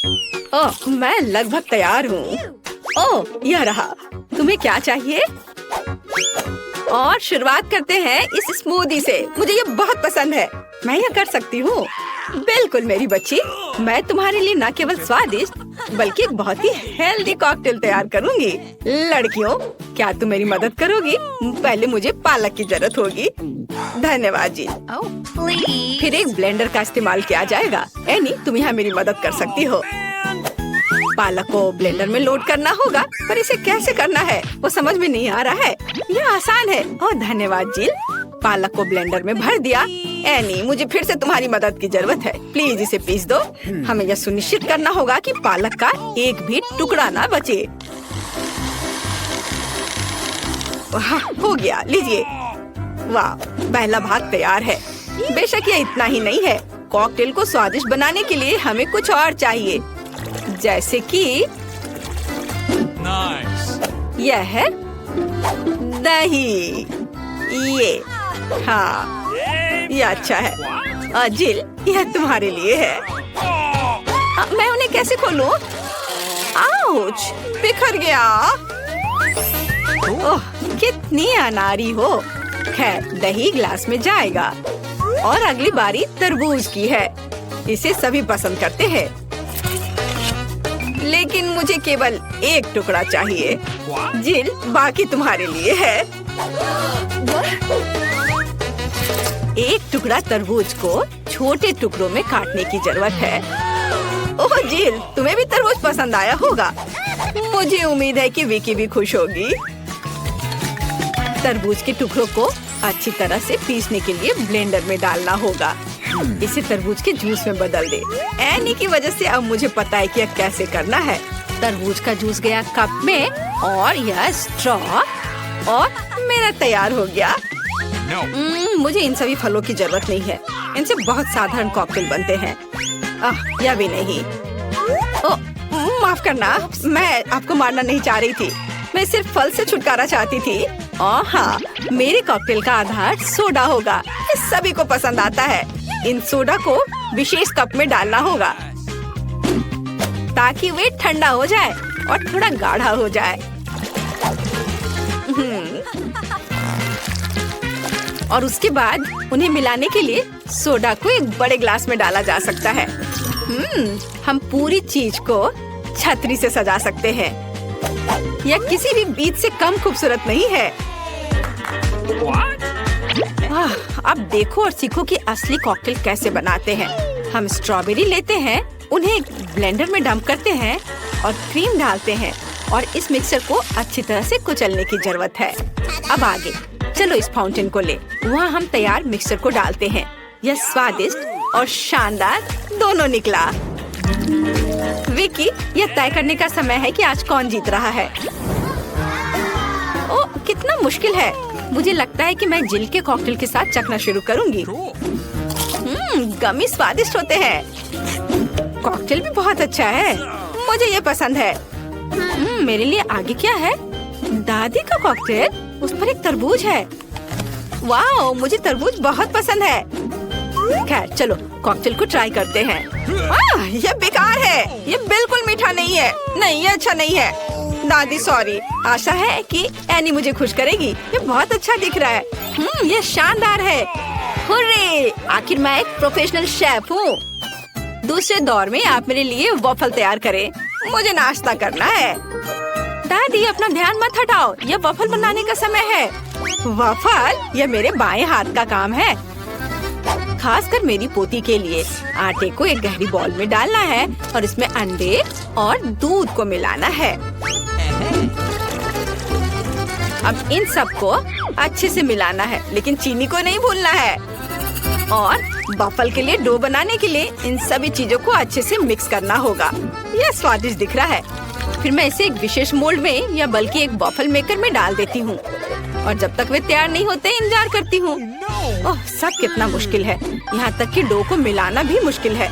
ओह, मैं लगभग तैयार हूँ। ओह, यह रहा। तुम्हें क्या चाहिए? और शुरुआत करते हैं इस स्मूदी से। मुझे ये बहुत पसंद है। मैं यह कर सकती हूँ। बिल्कुल मेरी बच्ची, मैं तुम्हारे लिए न केवल स्वादिष्ट बल्कि एक बहुत ही हेल्दी कॉकटेल तैयार करूँगी। लड़कियों, क्या तुम मेरी मदद करोगी? पहले मुझे पालक की जरूरत होगी। धन्यवाद जी। फिर एक ब्लेंडर का इस्तेमाल किया जाएगा। एनी, तुम यहाँ मेरी मदद कर सकती हो। पालक को ब्लेंडर में लोड करना होगा, पर इसे कैसे करना है वो समझ में नहीं आ रहा है। यह आसान है। ओह धन्यवाद जिल। पालक को ब्लेंडर में भर दिया। एनी, मुझे फिर से तुम्हारी मदद की जरूरत है। प्लीज इसे पीस दो। हमें यह सुनिश्चित करना होगा कि पालक का एक भी टुकड़ा ना बचे। हो गया, लीजिए। वाह, पहला भाग तैयार है। बेशक ये इतना ही नहीं है। कॉकटेल को स्वादिष्ट बनाने के लिए हमें कुछ और चाहिए, जैसे कि यह है दही। ये हाँ, ये अच्छा है। जिल, यह तुम्हारे लिए है। मैं उन्हें कैसे खोलूं? आउच, बिखर गया। ओह, कितनी अनारी हो। खैर, दही ग्लास में जाएगा। और अगली बारी तरबूज की है। इसे सभी पसंद करते हैं, लेकिन मुझे केवल एक टुकड़ा चाहिए। जिल, बाकी तुम्हारे लिए है। एक टुकड़ा तरबूज को छोटे टुकड़ों में काटने की जरूरत है। ओह जिल, तुम्हें भी तरबूज पसंद आया होगा। मुझे उम्मीद है कि विकी भी खुश होगी। तरबूज के टुकड़ों को अच्छी तरह से पीसने के लिए ब्लेंडर में डालना होगा। इसे तरबूज के जूस में बदल दे। एनी की वजह से अब मुझे पता है कि यह कैसे करना है। तरबूज का जूस गया कप में और यह स्ट्रॉ, और मेरा तैयार हो गया। मुझे इन सभी फलों की जरूरत नहीं है। इनसे बहुत साधारण कॉकटेल बनते हैं। यह भी नहीं। माफ करना, मैं आपको मारना नहीं चाह रही थी। मैं सिर्फ फल से छुटकारा चाहती थी। हाँ, मेरे कॉकटेल का आधार सोडा होगा। ये सभी को पसंद आता है। इन सोडा को विशेष कप में डालना होगा ताकि वे ठंडा हो जाए और थोड़ा गाढ़ा हो जाए। और उसके बाद उन्हें मिलाने के लिए सोडा को एक बड़े ग्लास में डाला जा सकता है। हम पूरी चीज को छतरी से सजा सकते हैं। यह किसी भी बीज से कम खूबसूरत नहीं है। अब देखो और सीखो कि असली कॉकटेल कैसे बनाते हैं। हम स्ट्रॉबेरी लेते हैं, उन्हें ब्लेंडर में डंप करते हैं और क्रीम डालते हैं, और इस मिक्सर को अच्छी तरह से कुचलने की जरूरत है। अब आगे चलो इस फाउंटेन को ले। वहाँ हम तैयार मिक्सर को डालते हैं। यह स्वादिष्ट और शानदार दोनों निकला। विकी, यह तय करने का समय है कि आज कौन जीत रहा है। ओह, कितना मुश्किल है। मुझे लगता है कि मैं जिल के कॉकटेल के साथ चखना शुरू करूंगी। गमी स्वादिष्ट होते हैं। कॉकटेल भी बहुत अच्छा है। मुझे ये पसंद है। मेरे लिए आगे क्या है? दादी का कॉकटेल, उस पर एक तरबूज है। वाह, मुझे तरबूज बहुत पसंद है। खैर चलो कॉकटेल को ट्राई करते हैं। यह बेकार है। यह बिल्कुल मीठा नहीं है। नहीं, ये अच्छा नहीं है। दादी सॉरी। आशा है कि एनी मुझे खुश करेगी। ये बहुत अच्छा दिख रहा है। ये शानदार है। हुर्रे! आखिर मैं एक प्रोफेशनल शेफ हूँ। दूसरे दौर में आप मेरे लिए वॉफल तैयार करें। मुझे नाश्ता करना है। दादी, अपना ध्यान मत हटाओ। यह वॉफल बनाने का समय है। वॉफल? यह मेरे बाएं हाथ का काम है, खासकर मेरी पोती के लिए। आटे को एक गहरी बॉल में डालना है और इसमें अंडे और दूध को मिलाना है। अब इन सबको अच्छे से मिलाना है, लेकिन चीनी को नहीं भूलना है। और वॉफल के लिए डो बनाने के लिए इन सभी चीजों को अच्छे से मिक्स करना होगा। यह स्वादिष्ट दिख रहा है। फिर मैं इसे एक विशेष मोल्ड में या बल्कि एक वॉफल मेकर में डाल देती हूँ, और जब तक वे तैयार नहीं होते इंतजार करती हूँ। ओह, सब कितना मुश्किल है। यहाँ तक कि डो को मिलाना भी मुश्किल है।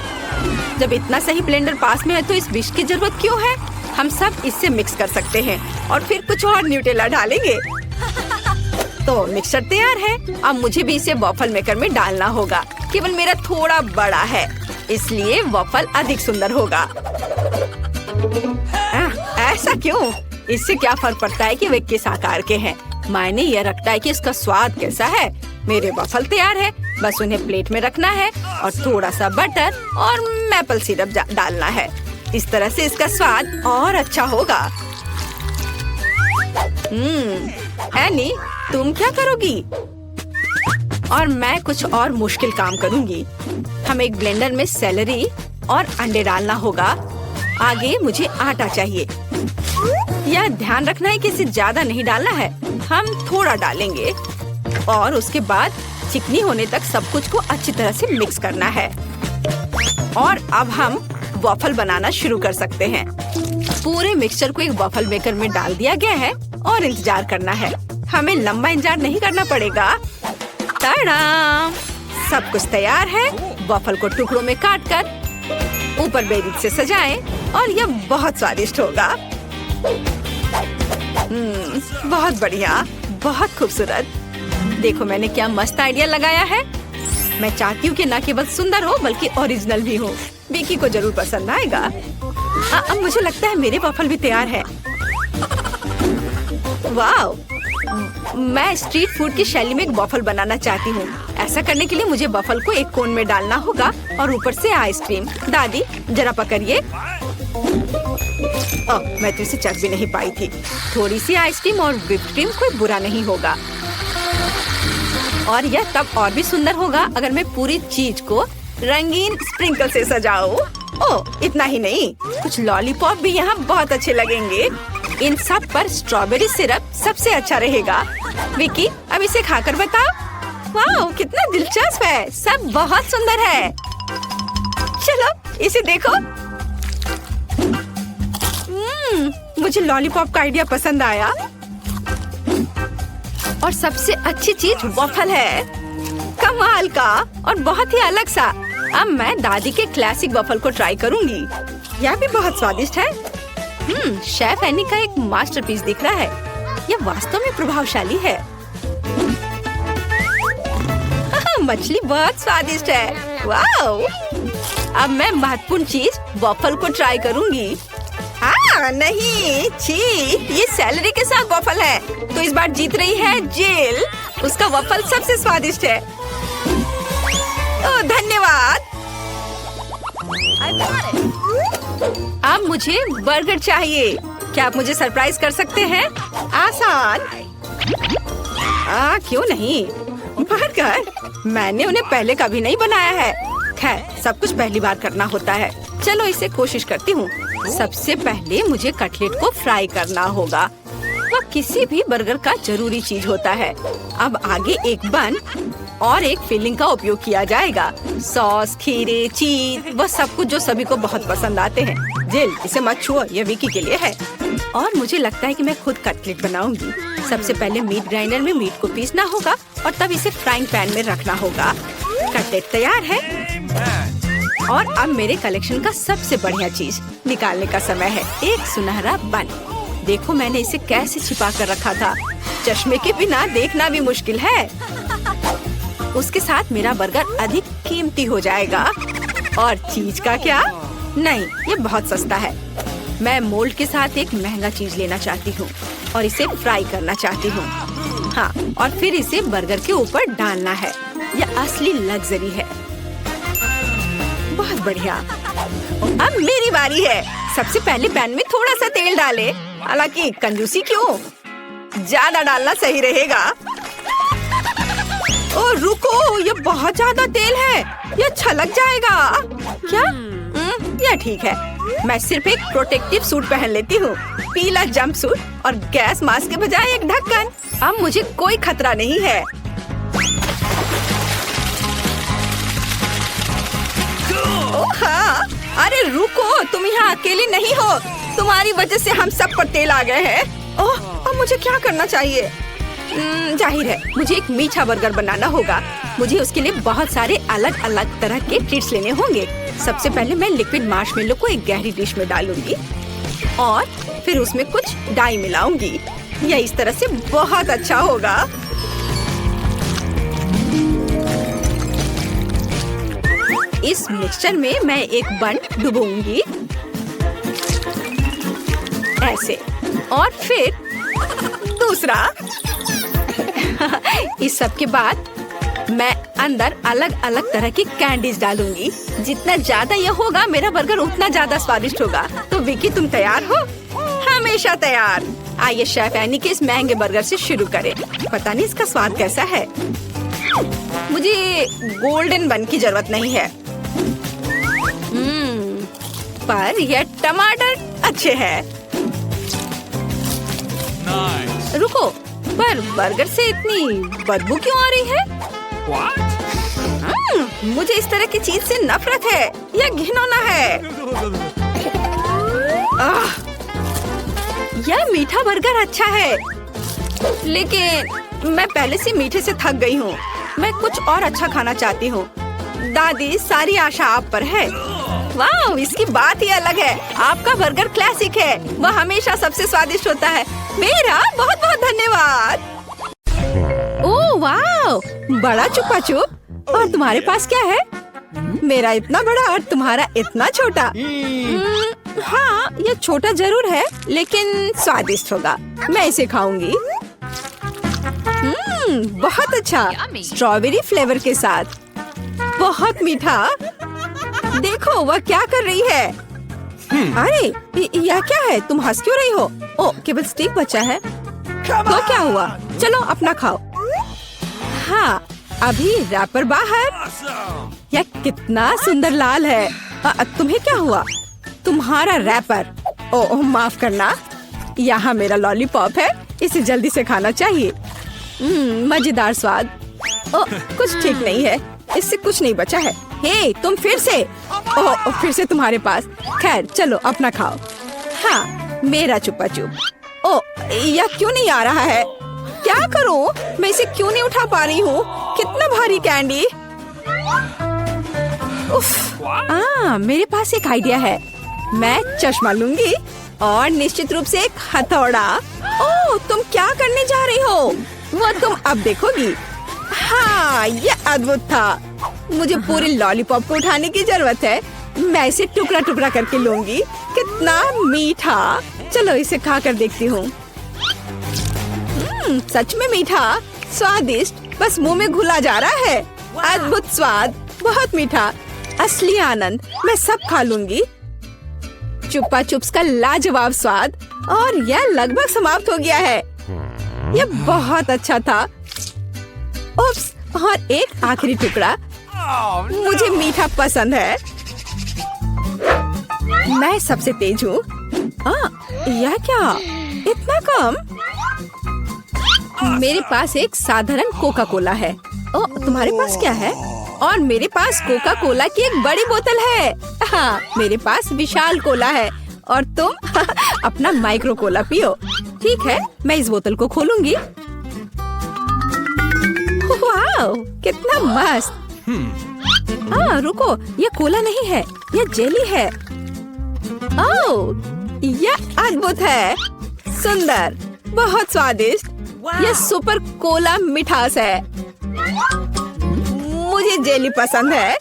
जब इतना सही ब्लेंडर पास में है तो इस विस्क की जरूरत क्यों है? हम सब इससे मिक्स कर सकते हैं और फिर कुछ और न्यूटेला डालेंगे। तो मिक्सचर तैयार है। अब मुझे भी इसे वॉफल मेकर में डालना होगा। केवल मेरा थोड़ा बड़ा है, इसलिए वॉफल अधिक सुंदर होगा। ऐसा क्यों? इससे क्या फर्क पड़ता है कि वे किस आकार के हैं? मायने यह रखता है कि इसका स्वाद कैसा है। मेरे वफल तैयार है, बस उन्हें प्लेट में रखना है और थोड़ा सा बटर और मैपल सिरप डालना है। इस तरह से इसका स्वाद और अच्छा होगा। एनी, तुम क्या करोगी? और मैं कुछ और मुश्किल काम करूंगी। हमें एक ब्लेंडर में सेलरी और अंडे डालना होगा। आगे मुझे आटा चाहिए। यह ध्यान रखना है कि इसे ज्यादा नहीं डालना है, हम थोड़ा डालेंगे और उसके बाद चिकनी होने तक सब कुछ को अच्छी तरह से मिक्स करना है। और अब हम वॉफल बनाना शुरू कर सकते हैं। पूरे मिक्सचर को एक वॉफल मेकर में डाल दिया गया है और इंतजार करना है। हमें लंबा इंतजार नहीं करना पड़ेगा। टाडाम! सब कुछ तैयार है। वॉफल को टुकड़ों में काटकर ऊपर बेरी से सजाएं और यह बहुत स्वादिष्ट होगा। बहुत बढ़िया, बहुत खूबसूरत। देखो मैंने क्या मस्त आइडिया लगाया है। मैं चाहती हूँ कि न केवल सुंदर हो बल्कि ओरिजिनल भी हो। विकी को जरूर पसंद आएगा। अब मुझे लगता है मेरे वॉफल भी तैयार है। वाह! मैं स्ट्रीट फूड की शैली में एक वॉफल बनाना चाहती हूँ। ऐसा करने के लिए मुझे वॉफल को एक कोन में डालना होगा और ऊपर से आइसक्रीम। दादी जरा पकड़िए। मैं तो इसे चख भी नहीं पाई थी। थोड़ी सी आइसक्रीम और व्हिप्ड क्रीम कोई बुरा नहीं होगा। और यह तब और भी सुंदर होगा अगर मैं पूरी चीज को रंगीन स्प्रिंकल से सजाऊं। ओह, इतना ही नहीं, कुछ लॉलीपॉप भी यहाँ बहुत अच्छे लगेंगे। इन सब पर स्ट्रॉबेरी सिरप सबसे अच्छा रहेगा। विकी, अब इसे खाकर बताओ। वाह, कितना दिलचस्प है। सब बहुत सुंदर है। चलो इसे देखो। मुझे लॉलीपॉप का आइडिया पसंद आया। और सबसे अच्छी चीज वॉफल है। कमाल का और बहुत ही अलग सा। अब मैं दादी के क्लासिक वॉफल को ट्राई करूंगी। यह भी बहुत स्वादिष्ट है। शेफ एनी का एक मास्टरपीस दिख रहा है। यह वास्तव में प्रभावशाली है। मछली बहुत स्वादिष्ट है। वाओ! अब मैं महत्वपूर्ण चीज वॉफल को ट्राई करूंगी। नहीं, छी, ये सेलरी के साथ वॉफल है। तो इस बार जीत रही है जिल। उसका वॉफल सबसे स्वादिष्ट है। ओह, धन्यवाद। अब मुझे बर्गर चाहिए। क्या आप मुझे सरप्राइज कर सकते हैं? आसान। क्यों नहीं? बर्गर? मैंने उन्हें पहले कभी नहीं बनाया है। खैर, सब कुछ पहली बार करना होता है। चलो इसे कोशिश करती हूँ। सबसे पहले मुझे कटलेट को फ्राई करना होगा। वह किसी भी बर्गर का जरूरी चीज होता है। अब आगे एक बन और एक फिलिंग का उपयोग किया जाएगा। सॉस, खीरे, चीज, वह सब कुछ जो सभी को बहुत पसंद आते हैं। जिल, इसे मत छुओ, यह विकी के लिए है। और मुझे लगता है कि मैं खुद कटलेट बनाऊंगी। सबसे पहले मीट ग्राइंडर में मीट को पीसना होगा और तब इसे फ्राइंग पैन में रखना होगा। कटलेट तैयार है। और अब मेरे कलेक्शन का सबसे बढ़िया चीज निकालने का समय है। एक सुनहरा बन। देखो मैंने इसे कैसे छिपा कर रखा था। चश्मे के बिना देखना भी मुश्किल है। उसके साथ मेरा बर्गर अधिक कीमती हो जाएगा। और चीज का क्या? नहीं, ये बहुत सस्ता है। मैं मोल्ड के साथ एक महंगा चीज लेना चाहती हूँ और इसे फ्राई करना चाहती हूँ। हाँ, और फिर इसे बर्गर के ऊपर डालना है। यह असली लग्जरी है। बहुत बढ़िया। अब मेरी बारी है। सबसे पहले पैन में थोड़ा सा तेल डाले। हालांकि कंजूसी क्यों? ज्यादा डालना सही रहेगा। ओ रुको, ये बहुत ज्यादा तेल है। ये छलक जाएगा। क्या? यह ठीक है। मैं सिर्फ एक प्रोटेक्टिव सूट पहन लेती हूँ। पीला जंप सूट और गैस मास्क के बजाय एक ढक्कन। अब मुझे कोई खतरा नहीं है। ओह हाँ, अरे रुको, तुम यहाँ अकेली नहीं हो। तुम्हारी वजह से हम सब पर तेल आ गए हैं। ओह, अब मुझे क्या करना चाहिए? जाहिर है मुझे एक मीठा बर्गर बनाना होगा। मुझे उसके लिए बहुत सारे अलग अलग तरह के ट्रीट्स लेने होंगे। सबसे पहले मैं लिक्विड मार्शमेलो को एक गहरी डिश में डालूंगी और फिर उसमें कुछ डाई मिलाऊंगी। यह इस तरह से बहुत अच्छा होगा। इस मिक्सचर में मैं एक बन डुबोऊंगी। ऐसे और फिर दूसरा। इस सब के बाद मैं अंदर अलग अलग तरह की कैंडीज डालूंगी। जितना ज्यादा ये होगा मेरा बर्गर उतना ज्यादा स्वादिष्ट होगा। तो विकी तुम तैयार हो? हमेशा तैयार। आइए शेफ एनी के इस महंगे बर्गर से शुरू करें। पता नहीं इसका स्वाद कैसा है। मुझे गोल्डन बन की जरूरत नहीं है। पर ये टमाटर अच्छे हैं। रुको, पर बर्गर से इतनी बदबू क्यों आ रही है? मुझे इस तरह की चीज से नफरत है। यह घिनौना है। यह मीठा बर्गर अच्छा है, लेकिन मैं पहले से मीठे से थक गई हूँ। मैं कुछ और अच्छा खाना चाहती हूँ। दादी, सारी आशा आप पर है। वाह, इसकी बात ही अलग है। आपका बर्गर क्लासिक है। वह हमेशा सबसे स्वादिष्ट होता है। मेरा बहुत बहुत धन्यवाद। ओह वाह, बड़ा चुपा चुप। और तुम्हारे पास क्या है? मेरा इतना बड़ा और तुम्हारा इतना छोटा। हाँ, ये छोटा जरूर है, लेकिन स्वादिष्ट होगा। मैं इसे खाऊंगी। बहुत अच्छा, स्ट्रॉबेरी फ्लेवर के साथ। बहुत मीठा। देखो वह क्या कर रही है। अरे यह क्या है? तुम हंस क्यों रही हो? ओ, केवल स्टिक बचा है। तो क्या हुआ? चलो अपना खाओ। हाँ, अभी रैपर बाहर। यह कितना सुंदर लाल है। तुम्हें क्या हुआ? तुम्हारा रैपर। ओह माफ करना, यहाँ मेरा लॉलीपॉप है। इसे जल्दी से खाना चाहिए। मजेदार स्वाद। ओह, कुछ ठीक नहीं है। इससे कुछ नहीं बचा है। हे, तुम फिर से। ओह, फिर से तुम्हारे पास। खैर चलो अपना खाओ। हाँ, मेरा चुपा चुप। ओह, यह क्यों नहीं आ रहा है? क्या करूं? मैं इसे क्यों नहीं उठा पा रही हूँ? कितना भारी कैंडी। उफ, मेरे पास एक आइडिया है। मैं चश्मा लूंगी और निश्चित रूप से एक हथौड़ा। ओह, तुम क्या करने जा रही हो? वो तुम अब देखोगी। हाँ, ये अद्भुत था। मुझे पूरे लॉलीपॉप को उठाने की जरूरत है। मैं इसे टुकड़ा टुकड़ा करके लूंगी। कितना मीठा। चलो इसे खा कर देखती हूँ। सच में मीठा, स्वादिष्ट, बस मुंह में घुला जा रहा है। अद्भुत स्वाद, बहुत मीठा, असली आनंद। मैं सब खा लूंगी। चुप्पा चुप्स का लाजवाब स्वाद। और यह लगभग समाप्त हो गया है। यह बहुत अच्छा था। उप्स, और एक आखिरी टुकड़ा। मुझे मीठा पसंद है। मैं सबसे तेज हूँ। यह क्या? इतना कम? मेरे पास एक साधारण कोका कोला है। ओह, तुम्हारे पास क्या है? और मेरे पास कोका कोला की एक बड़ी बोतल है। हाँ, मेरे पास विशाल कोला है। और तुम अपना माइक्रो कोला पियो। ठीक है, मैं इस बोतल को खोलूंगी। वाह, कितना मस्त। रुको, ये कोला नहीं है, ये जेली है। ओह, यह अद्भुत है। सुंदर, बहुत स्वादिष्ट। यह सुपर कोला मिठास है। मुझे जेली पसंद है।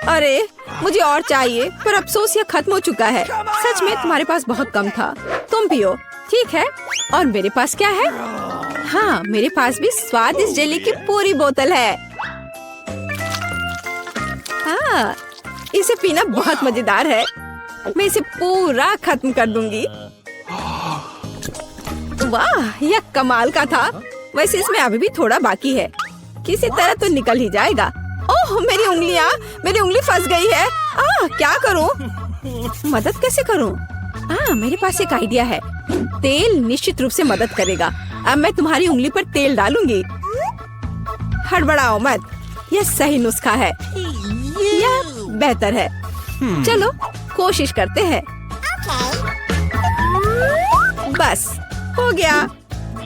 अरे, मुझे और चाहिए, पर अफसोस यह खत्म हो चुका है। सच में तुम्हारे पास बहुत कम था। तुम पियो। ठीक है, और मेरे पास क्या है? हाँ, मेरे पास भी स्वादिष्ट जेली की पूरी बोतल है। हाँ, इसे पीना बहुत मजेदार है। मैं इसे पूरा खत्म कर दूंगी। वाह, यह कमाल का था। वैसे इसमें अभी भी थोड़ा बाकी है। किसी तरह तो निकल ही जाएगा। ओह, मेरी उंगली फंस गई है। क्या करूं? मदद कैसे करूं? मेरे पास एक आइडिया है। तेल निश्चित रूप से मदद करेगा। अब मैं तुम्हारी उंगली पर तेल डालूंगी। हड़बड़ाओ मत, यह सही नुस्खा है। यह बेहतर है। चलो कोशिश करते हैं। बस हो गया।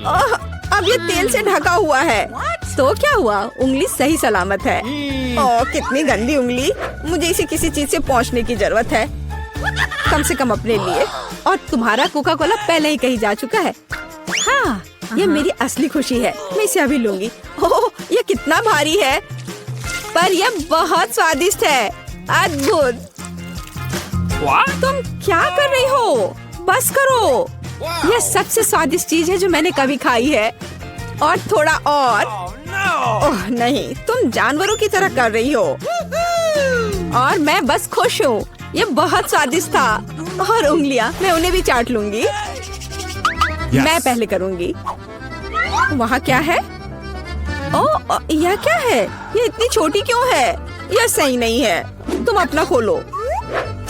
ओह, अब ये तेल से ढका हुआ है। तो क्या हुआ? उंगली सही सलामत है। ओह, कितनी गंदी उंगली। मुझे इसे किसी चीज से पोंछने की जरूरत है, कम से कम अपने लिए। और तुम्हारा कोका कोला पहले ही कहीं जा चुका है। हाँ, ये मेरी असली खुशी है। मैं इसे अभी लूंगी। ओह, ये कितना भारी है, पर यह बहुत स्वादिष्ट है। अद्भुत। तुम क्या कर रही हो? बस करो। यह सबसे स्वादिष्ट चीज है जो मैंने कभी खाई है। और थोड़ा और। ओह नहीं, तुम जानवरों की तरह कर रही हो। और मैं बस खुश हूँ। ये बहुत स्वादिष्ट था। और उंगलियां, मैं उन्हें भी चाट लूंगी। मैं पहले करूंगी। वहाँ क्या है? ओह, यह क्या है? ये इतनी छोटी क्यों है? यह सही नहीं है। तुम अपना खोलो।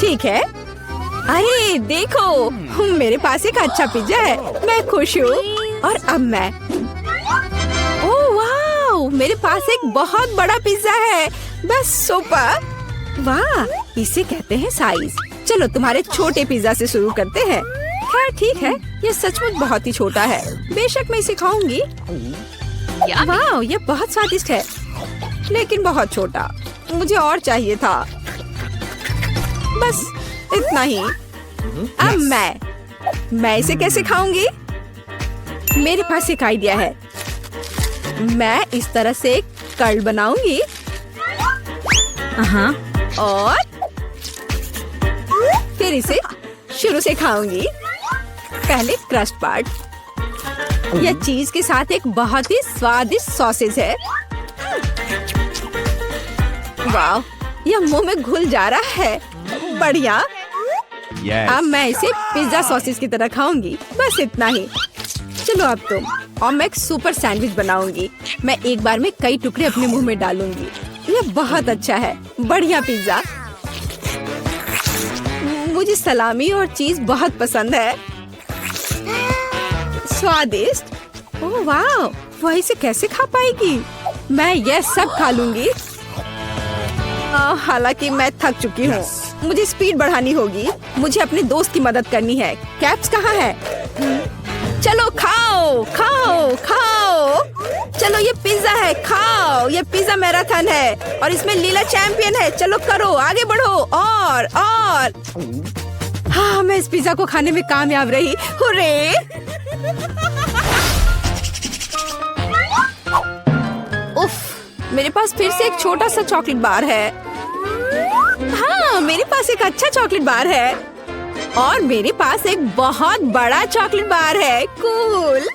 ठीक है। अरे देखो, मेरे पास एक अच्छा पिज्जा है। मैं खुश हूँ। और अब मैं। ओह वाह, मेरे पास एक बहुत बड़ा पिज्जा है। बस सुपर। वाह, इसे कहते हैं साइज। चलो तुम्हारे छोटे पिज्जा से शुरू करते हैं। खैर ठीक है, ये सचमुच बहुत ही छोटा है। बेशक मैं इसे खाऊंगी। वाह, ये बहुत स्वादिष्ट है, लेकिन बहुत छोटा। मुझे और चाहिए था। बस इतना ही। अब मैं इसे कैसे खाऊंगी? मेरे पास एक आइडिया है। मैं इस तरह से एक कर्ल बनाऊंगी। और फिर इसे शुरू से खाऊंगी। पहले क्रस्ट पार्ट। यह चीज के साथ एक बहुत ही स्वादिष्ट सॉसेज है। वाह, यह मुंह में घुल जा रहा है। बढ़िया। अब मैं इसे पिज्जा सॉसेज की तरह खाऊंगी। बस इतना ही। चलो अब तुम। और मैं एक सुपर सैंडविच बनाऊंगी। मैं एक बार में कई टुकड़े अपने मुंह में डालूंगी। यह बहुत अच्छा है। बढ़िया पिज्जा। मुझे सलामी और चीज बहुत पसंद है। स्वादिष्ट। ओह वाह, वह इसे कैसे खा पाएगी? मैं यह सब खा लूंगी। हालांकि मैं थक चुकी हूँ। मुझे स्पीड बढ़ानी होगी। मुझे अपने दोस्त की मदद करनी है। कैप्स कहाँ है? चलो खाओ खाओ खाओ। चलो ये पिज्जा है, खाओ। ये पिज्जा मैराथन है और इसमें लीला चैंपियन है। चलो करो, आगे बढ़ो। और हाँ, मैं इस पिज्जा को खाने में कामयाब रही। हुर्रे! उफ, मेरे पास फिर से एक छोटा सा चॉकलेट बार है। हाँ, मेरे पास एक अच्छा चॉकलेट बार है। और मेरे पास एक बहुत बड़ा चॉकलेट बार है। कूल।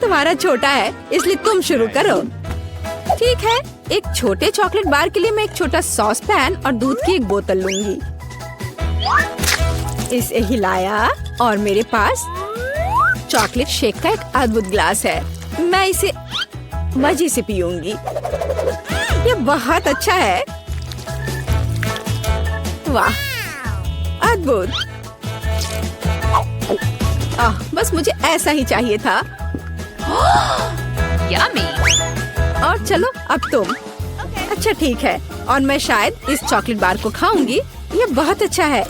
तुम्हारा छोटा है, इसलिए तुम शुरू करो। ठीक है, एक छोटे चॉकलेट बार के लिए मैं एक छोटा सॉस पैन और दूध की एक बोतल लूंगी। इसे हिलाया और मेरे पास चॉकलेट शेक का एक अद्भुत ग्लास है। मैं इसे मजे से पीऊंगी। ये बहुत अच्छा है। वाह, अद्भुत। बस मुझे ऐसा ही चाहिए था। यम्मी। और चलो अब तुम। अच्छा ठीक है, और मैं शायद इस चॉकलेट बार को खाऊंगी। ये बहुत अच्छा है।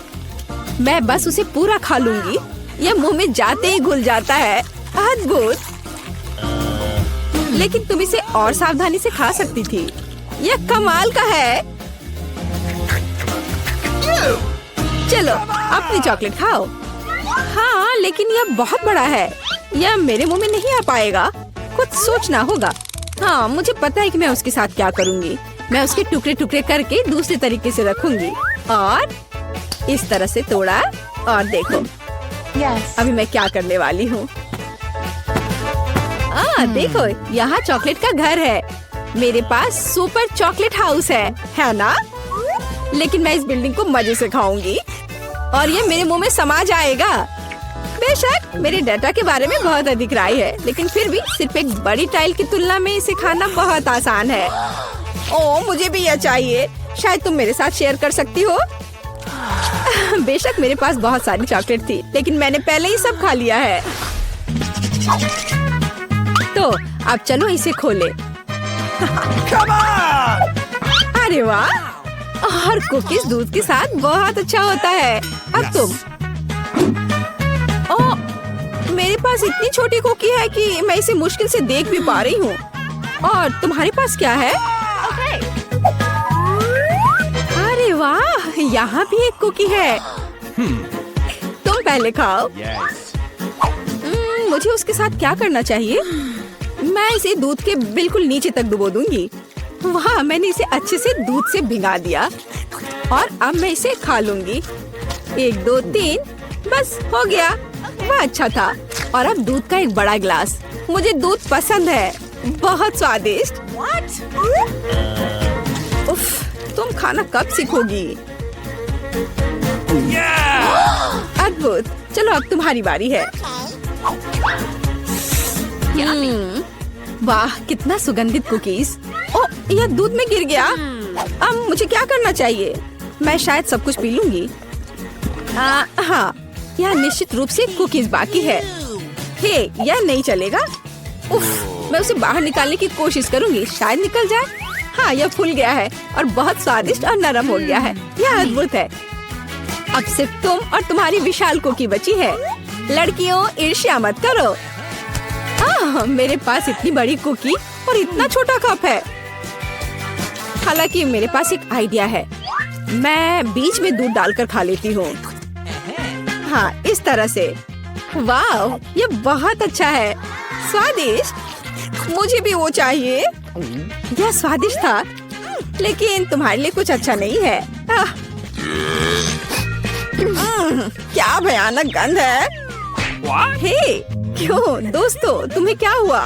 मैं बस उसे पूरा खा लूंगी। ये मुंह में जाते ही घुल जाता है। अद्भुत। लेकिन तुम इसे और सावधानी से खा सकती थी। यह कमाल का है। चलो अपनी चॉकलेट खाओ। हाँ, लेकिन यह बहुत बड़ा है। यह मेरे मुंह में नहीं आ पाएगा। कुछ सोचना होगा। हाँ, मुझे पता है कि मैं उसके साथ क्या करूँगी। मैं उसके टुकड़े टुकड़े करके दूसरे तरीके से रखूंगी और इस तरह से तोड़ा। और देखो अभी मैं क्या करने वाली हूँ। देखो, यहाँ चॉकलेट का घर है। मेरे पास सुपर चॉकलेट हाउस है ना? लेकिन मैं इस बिल्डिंग को मजे से खाऊंगी और ये मेरे मुंह में समा जाएगा। बेशक मेरे डाटा के बारे में बहुत अधिक राय है, लेकिन फिर भी सिर्फ एक बड़ी टाइल की तुलना में इसे खाना बहुत आसान है। ओह, मुझे भी यह चाहिए। शायद तुम मेरे साथ शेयर कर सकती हो। बेशक मेरे पास बहुत सारी चॉकलेट थी, लेकिन मैंने पहले ही सब खा लिया है। तो अब चलो इसे खोले। अरे वाह, और कुकीज दूध के साथ बहुत अच्छा होता है। अब तुम। ओह, मेरे पास इतनी छोटी कुकी है कि मैं इसे मुश्किल से देख भी पा रही हूँ। और तुम्हारे पास क्या है? अरे वाह, यहाँ भी एक कुकी है। तुम पहले खाओ। मुझे उसके साथ क्या करना चाहिए? मैं इसे दूध के बिल्कुल नीचे तक डुबो दूंगी। वाह, मैंने इसे अच्छे से दूध से भिगा दिया और अब मैं इसे खा लूंगी। 1 2 3, बस हो गया। वह अच्छा था। और अब दूध का एक बड़ा गिलास। मुझे दूध पसंद है, बहुत स्वादिष्ट। उफ, तुम खाना कब सीखोगी? अद्भुत। चलो अब तुम्हारी बारी है। वाह, कितना सुगंधित कुकीज। ओ, यह दूध में गिर गया। अब मुझे क्या करना चाहिए? मैं शायद सब कुछ पी लूंगी। हाँ, यह निश्चित रूप से कुकीज बाकी है। हे, यह नहीं चलेगा। उफ, मैं उसे बाहर निकालने की कोशिश करूंगी, शायद निकल जाए। हाँ, यह फूल गया है और बहुत स्वादिष्ट और नरम हो गया है। यह अद्भुत है। अब सिर्फ तुम और तुम्हारी विशाल कुकी बची है। लड़कियों, ईर्ष्या मत करो। मेरे पास इतनी बड़ी कुकी और इतना छोटा कप है। हालांकि मेरे पास एक आइडिया है। मैं बीच में दूध डालकर खा लेती हूँ। हाँ, इस तरह से। वाह, ये बहुत अच्छा है। स्वादिष्ट। मुझे भी वो चाहिए। यह स्वादिष्ट था, लेकिन तुम्हारे लिए कुछ अच्छा नहीं है। क्या भयानक गंध है। हे, क्यों दोस्तों, तुम्हें क्या हुआ?